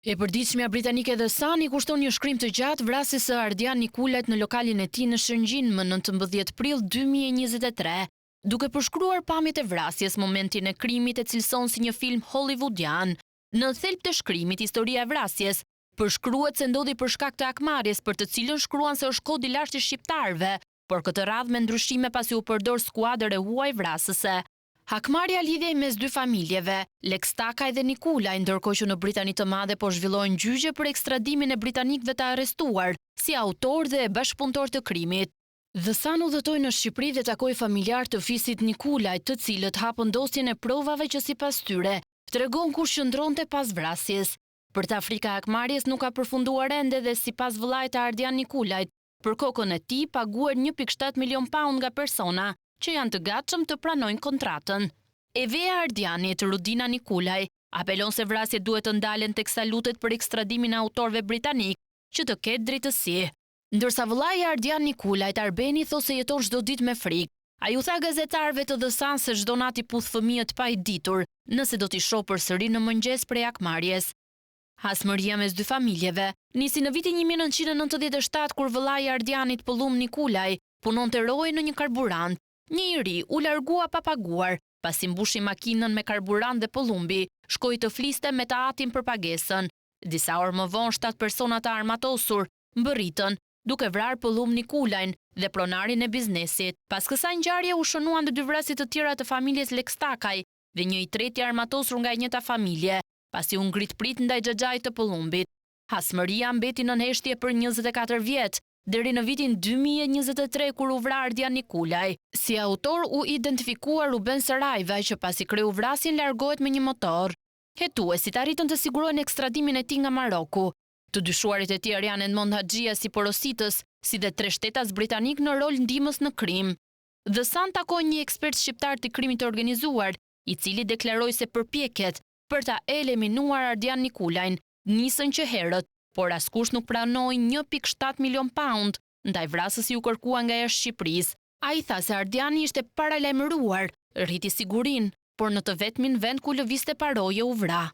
E përditshmja britanike The Sun i kushton një shkrim të gjatë vrasjes së Ardian Nikulajt në lokalin e tij në Shëngjin më 19 prill 2023, duke përshkruar pamjet e vrasjes, momentin e krimit e cilëson si një film hollywoodian. Në thelb të shkrimit, historia e vrasjes përshkruhet se ndodhi për shkak të akmarrjes, për të cilën shkruan se është kod i lashtë i shqiptarëve, por këtë radhë me ndryshime pasi u përdor skuadër e huaj vrasëse. Hakmarrja lidhej mes dy familjeve, Lex Takaj dhe Nikulaj, ndërkohë që në Britani të Madhe po zhvillohen gjyqje për ekstradimin e britanikëve të arrestuar, si autor dhe bashkëpunëtor të krimit. The Sun udhëtoi në Shqipëri dhe takoi familjar të fisit Nikulaj, të cilët hapën dosjen e provave që sipas tyre tregon ku qëndronte pas vrasjes. Për të Afrika e hakmarrjes nuk ka përfunduar ende dhe sipas vëllait të Ardian Nikulajt, për kokën e tij paguar 1.7 milion pound nga persona që janë të gatshëm të pranojnë kontratën. Eveja Ardianit, Rudina Nikulaj, apelon se vrasjet duhet të ndalen teksa lutet për ekstradimin e autorëve britanik që të ketë drejtësi. Ndërsa vëllai i Ardian Nikulajt, Arbeni, thosë se jeton çdo ditë me frikë. Ai u tha gazetarëve të The Sun se çdo natë i puth fëmijët pa i ditur, nëse do t'i shoh përsëri në mëngjes prej akmarrjes. Hasmëria mes dy familjeve nisi në vitin 1997 kur vëllai i Ardianit, Pëllum Nikulaj, punonte roje në një karburant. Një i ri u largua pa paguar, pasi mbushi makinën me karburant dhe Pëllumbi shkoi të fliste me të atin për pagesën. Disa orë më vonë 7 persona të armatosur mbërritën, duke vrarë Pëllum Nikulajn dhe pronarin e biznesit. Pas kësaj ngjarje u shënuan dy vrasje të tjera të familjes Lex Takaj dhe një i treti armatosur nga e njëjta familje, pasi u ngrit prit ndaj xhaxhait të Pëllumbit. Hasmëria mbeti në heshtje për 24 vjet, deri në vitin 2023 kur u vra Ardian Nikulaj. Si autor u identifikuar Ruben Sarajvaj, që pasi kreu vrasjen largohet me një motor. Hetuesit arritën të sigurojnë ekstradimin e tij nga Maroku. Të dyshuarit e tjerë janë Edmond Haxhia si porositës, si dhe 3 shtetas britanik në rol ndihmës në krim. The Sun takoi një ekspert shqiptar të krimit të organizuar, i cili deklaroi se përpjekjet për ta eliminuar Ardian Nikulajn nisën që herët, por askush nuk pranoi 1.7 milion pound, ndaj vrasësi u kërkua nga jashtë Shqipërisë. Ai tha se Ardiani ishte paralajmëruar, rriti sigurinë, por në të vetmin vend ku lëvizte paroje u vra.